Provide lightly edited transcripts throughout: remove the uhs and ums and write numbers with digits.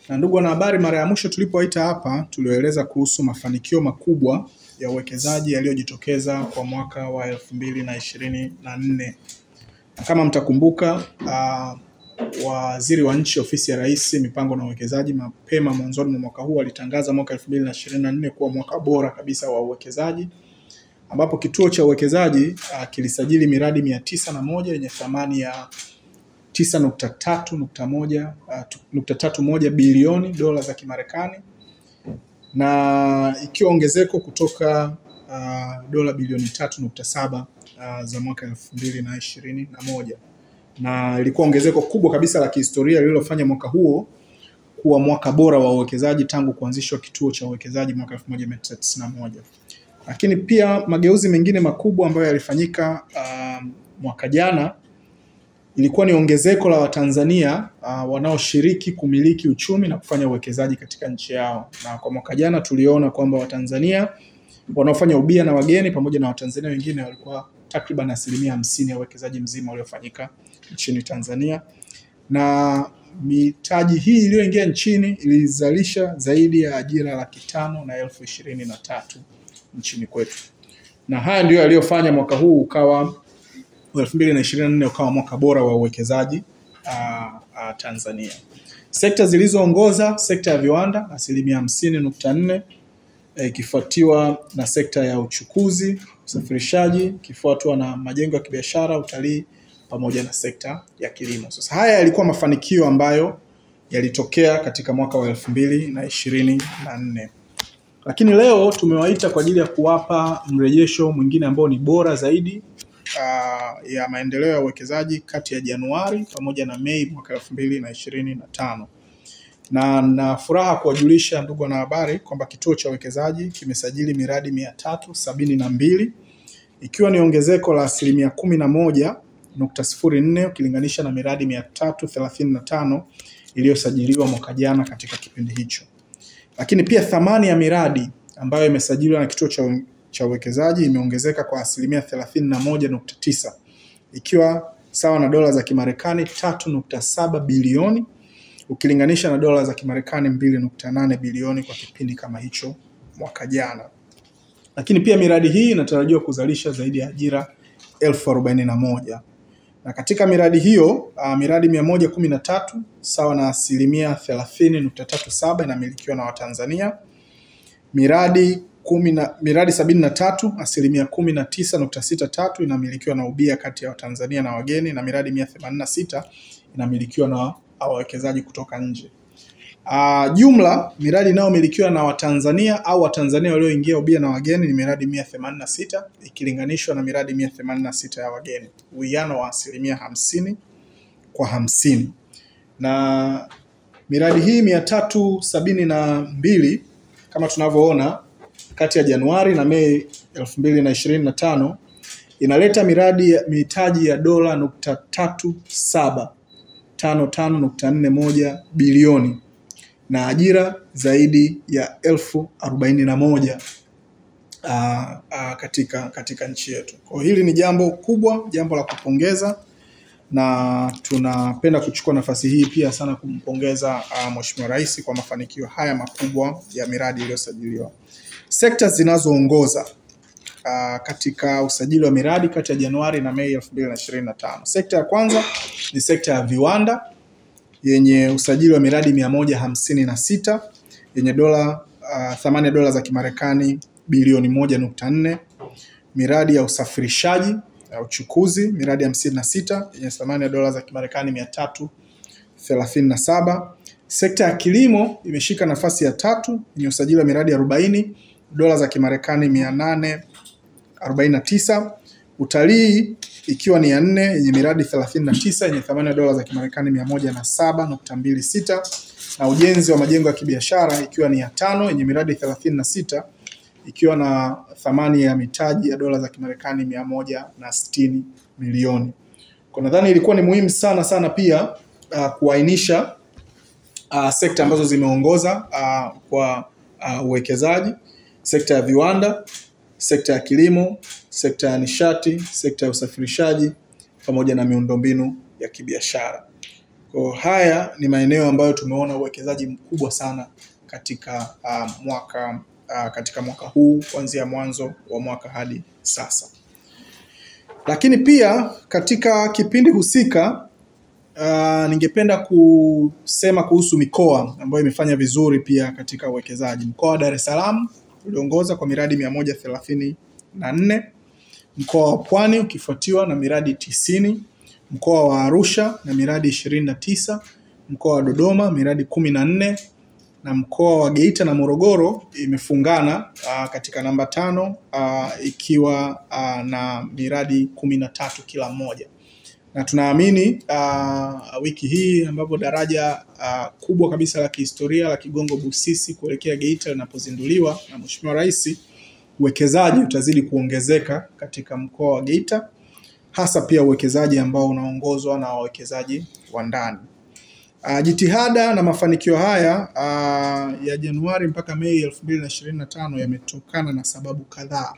Na ndugu wanahabari, mara ya mwisho tulipoita hapa tulioeleza kuhusu mafanikio makubwa ya uwekezaji yaliyojitokeza kwa mwaka wa 2024. Kama mtakumbuka, waziri wa nchi ofisi ya Rais mipango na uwekezaji mapema mwanzoni mwa mwaka huu alitangaza mwaka 2024 kuwa mwaka bora kabisa wa uwekezaji, ambapo kituo cha uwekezaji kilisajili miradi 901 yenye thamani ya 9.31 bilioni dola za Kimarekani, na ikiwa ongezeko kutoka dola bilioni 3.7 za mwaka 2021, na ilikuwa ongezeko kubwa kabisa la kihistoria lililofanya mwaka huo kuwa mwaka bora wa uwekezaji tangu kuanzishwa kituo cha uwekezaji mwaka 1991. Lakini pia mageuzi mengine makubwa ambayo yalifanyika mwaka jana ilikuwa ni ongezeko la Watanzania wanaoshiriki kumiliki uchumi na kufanya uwekezaji katika nchi yao. Na kwa mwaka jana tuliona kwamba Watanzania wanaofanya ubia na wageni pamoja na Watanzania wengine walikuwa takriban 50% ya uwekezaji mzima uliofanyika nchini Tanzania. Na mitaji hii iliyoingia nchini ilizalisha zaidi ya ajira 523,000 nchini kwetu. Na haya ndio yaliyofanya mwaka huu ukawa 2024 ukawa mwaka bora wa uwekezaji Tanzania. Sekta zilizoongoza, sekta ya viwanda 50.4%, ikifuatiwa na sekta ya uchukuzi, usafirishaji, ikifuatwa na majengo ya kibiashara, utalii pamoja na sekta ya kilimo. Sasa haya yalikuwa mafanikio ambayo yalitokea katika mwaka wa 2024. Lakini leo tumewaita kwa ajili ya kuwapa mrejesho mwingine ambao ni bora zaidi ya maendeleo ya uwekezaji kati ya Januari pamoja na Mei mwaka 2025. Na furaha kuwajulisha ndugu wanahabari kwamba kituo cha uwekezaji kimesajili miradi 372, ikiwa ni ongezeko la 11.04 ukilinganisha na miradi 335 iliyosajiliwa mwaka jana katika kipindi hicho. Lakini pia thamani ya miradi ambayo imesajiliwa na kituo cha uwekezaji imeongezeka kwa 31.9, ikiwa sawa na dola za Kimarekani 3.7 bilioni ukilinganisha na dola za Kimarekani 2.8 bilioni kwa kipindi kama hicho mwaka jana. Lakini pia miradi hii inatarajiwa kuzalisha zaidi ya ajira 41,000. Na katika miradi hiyo, miradi 113 sawa na 30.37 inamilikiwa na Watanzania. Miradi 73 19.63 inamilikiwa na ubia kati ya Watanzania na wageni, na miradi 186 inamilikiwa na wawekezaji kutoka nje. Jumla miradi inayomilikiwa na Watanzania au Watanzania walioingia ubia na wageni ni miradi 186 ikilinganishwa na miradi 186 ya wageni, uwiano wa 50-50. Na miradi hii 372 kama tunavyoona kati ya Januari na Mei 2025 inaleta mitaji ya dola $3.755.41 bilioni na ajira zaidi ya 41,000 katika nchi yetu. Kwa hili ni jambo kubwa, jambo la kupongeza, na tunapenda kuchukua nafasi hii pia sana kumpongeza Mheshimiwa Rais kwa mafanikio haya makubwa ya miradi iliyosajiliwa. Sekta zinazoongoza katika usajili wa miradi kati ya Januari na Mei 2025. Sekta ya kwanza ni sekta ya viwanda yenye usajili wa miradi 156 yenye thamani ya dola za Kimarekani bilioni 1.4. Miradi ya usafirishaji ya uchukuzi miradi 56 yenye thamani ya dola za Kimarekani 337. Sekta ya kilimo imeshika nafasi ya 3 yenye usajili wa miradi 40 dola za Kimarekani 849. Utalii ikiwa ni ya 4 yenye miradi 39 yenye thamani ya dola za Kimarekani 107.26, na ujenzi wa majengo ya kibiashara ikiwa ni ya 5 yenye miradi 36 ikiwa na thamani ya mitaji ya dola za Kimarekani 160 milioni. Kwa nadhani ilikuwa ni muhimu sana pia kuainisha sekta ambazo zimeongoza kwa uwekezaji: sekta ya viwanda, sekta ya kilimo, sekta ya nishati, sekta ya usafirishaji pamoja na miundombinu ya kibiashara. Kwa haya ni maeneo ambayo tumeona uwekezaji mkubwa sana katika mwaka huu kuanzia mwanzo wa mwaka hadi sasa. Lakini pia katika kipindi husika ningependa kusema kuhusu mikoa ambayo imefanya vizuri pia katika uwekezaji. Mkoa wa Dar es Salaam uliongoza kwa miradi 134, mkoa wa Pwani ukifuatiwa na miradi 90, mkoa wa Arusha na miradi 29, mkoa wa Dodoma miradi 14, na mkoa wa Geita na Morogoro imefungana katika namba 5 ikiwa na miradi 13 kila mmoja. Na tunaamini wiki hii ambapo daraja kubwa kabisa la kihistoria la Kigongo Busisi kuelekea Geita linapozinduliwa na Mheshimiwa Rais, uwekezaji utazidi kuongezeka katika mkoa wa Geita, hasa pia uwekezaji ambao unaongozwa na wawekezaji wa ndani. Jitihada na mafanikio haya ya Januari mpaka Mei 2025 yametokana na sababu kadhaa.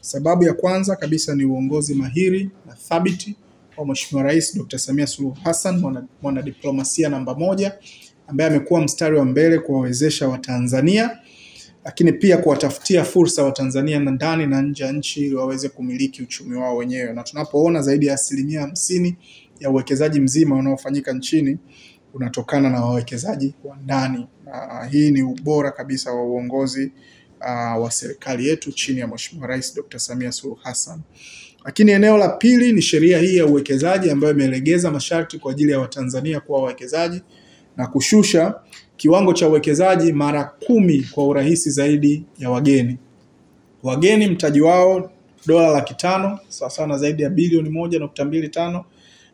Sababu ya kwanza kabisa ni uongozi mahiri na thabiti wa Mheshimiwa Rais Dr. Samia Suluhu Hassan, mwanadiplomasia namba 1 ambaye amekuwa mstari wa mbele kuwawezesha Watanzania, lakini pia kuwatafutia fursa Watanzania na ndani na nje ya nchi ili waweze kumiliki uchumi wao wenyewe. Na tunapoona zaidi ya 50% ya uwekezaji mzima unaofanyika nchini unatokana na wawekezaji wa ndani. Hii ni ubora kabisa wa uongozi wa serikali yetu chini ya Mheshimiwa Rais Dr. Samia Suluhu Hassan. Lakini eneo la pili ni sheria hii ya uwekezaji ambayo imelegeza masharti kwa ajili ya Watanzania kuwa wawekezaji na kushusha kiwango cha uwekezaji mara 10 kwa urahisi zaidi ya wageni. Wageni mtaji wao $500,000 sawa na zaidi ya bilioni 1.25,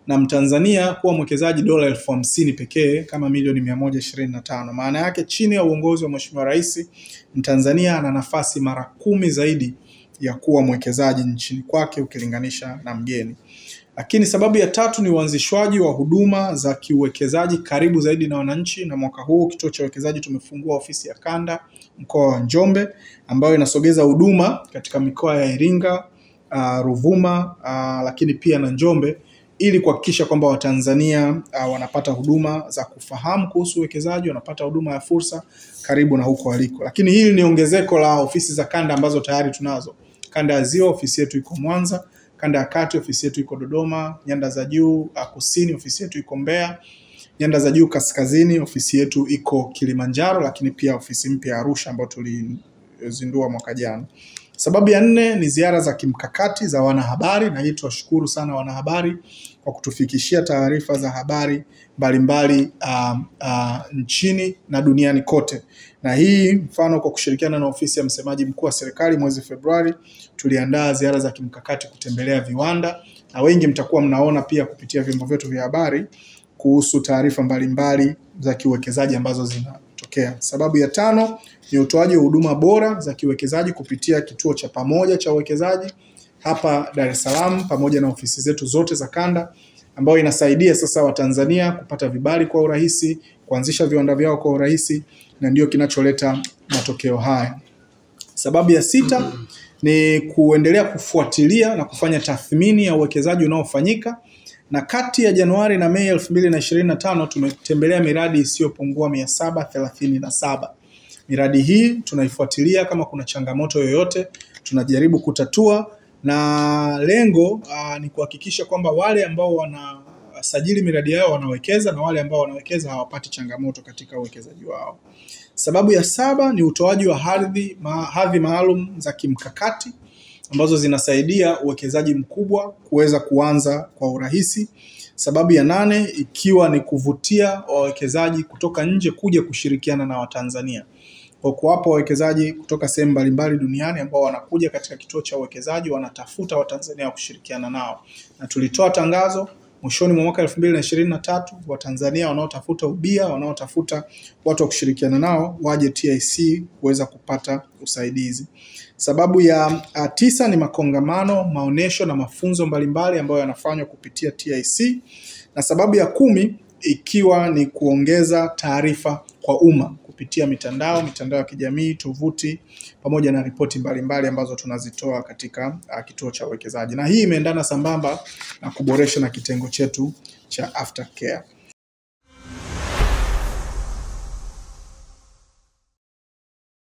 na Mtanzania kuwa mwekezaji $50,000 pekee kama milioni 125. Maana yake chini ya uongozi wa Mheshimiwa Rais, Mtanzania ana nafasi mara 10 zaidi ya kuwa mwekezaji nchini kwake ukilinganisha na mgeni. Lakini sababu ya tatu ni uanzishwaji wa huduma za kiuwekezaji karibu zaidi na wananchi, na mwaka huu kituo cha uwekezaji tumefungua ofisi ya kanda mkoa wa Njombe ambayo inasogeza huduma katika mikoa ya Iringa, Ruvuma, lakini pia na Njombe ili kuhakikisha kwamba Watanzania wanapata huduma za kufahamu kuhusu uwekezaji, wanapata huduma ya fursa karibu na huko waliko. Lakini hili ni ongezeko la ofisi za kanda ambazo tayari tunazo. Kanda ya Ziwa ofisi yetu iko Mwanza, kanda ya Kati ofisi yetu iko Dodoma, nyanda za juu kusini ofisi yetu iko Mbeya, nyanda za juu kaskazini ofisi yetu iko Kilimanjaro, lakini pia ofisi mpya Arusha ambayo tulizindua mwaka jana. Sababu ya 4 ni ziara za kimkakati za wanahabari, na hii tuwashukuru sana wanahabari kwa kutufikishia taarifa za habari mbalimbali nchini na duniani kote. Na hii mfano kwa kushirikiana na ofisi ya msemaji mkuu wa serikali mwezi Februari tuliandaa ziara za kimkakati kutembelea viwanda, na wengi mtakuwa mnaona pia kupitia vyombo vyetu vya habari kuhusu taarifa mbalimbali za kiuwekezaji ambazo zinatokea. Sababu ya 5 ni utoaji wa huduma bora za kiuwekezaji kupitia kituo cha pamoja cha uwekezaji hapa Dar es Salaam pamoja na ofisi zetu zote za kanda, ambayo inasaidia sasa Watanzania kupata vibali kwa urahisi, kuanzisha viwanda vyao kwa urahisi, na ndio kinacholeta matokeo haya. Sababu ya 6 ni kuendelea kufuatilia na kufanya tathmini ya uwekezaji unaofanyika, na kati ya Januari na Mei 2025 tumetembelea miradi isiyopungua 737. Miradi hii tunaifuatilia, kama kuna changamoto yoyote tunajaribu kutatua, na lengo ni kuhakikisha kwamba wale ambao wanasajili miradi yao wanawekeza, na wale ambao wanawekeza hawapati changamoto katika uwekezaji wao. Sababu ya 7 ni utoaji wa hadhi maalum za kimkakati ambazo zinasaidia uwekezaji mkubwa kuweza kuanza kwa urahisi. Sababu ya 8 ikiwa ni kuvutia wawekezaji kutoka nje kuja kushirikiana na Watanzania. Kwa kuwapa wawekezaji kutoka sehemu mbalimbali duniani ambao wanakuja katika kituo cha uwekezaji wanatafuta Watanzania kushirikiana nao. Na tulitoa tangazo mwishoni mwa mwaka 2023, Watanzania wanaotafuta ubia, wanaotafuta watu wa kushirikiana nao waje TIC kuweza kupata usaidizi. Sababu ya 9 ni makongamano, maonesho na mafunzo mbalimbali ambayo yanafanywa kupitia TIC. Na sababu ya 10 ikiwa ni kuongeza taarifa kwa umma kupitia mitandao ya kijamii, tovuti pamoja na ripoti mbalimbali ambazo tunazitoa katika kituo cha uwekezaji. Na hii imeendana sambamba na kuboresha na kitengo chetu cha aftercare.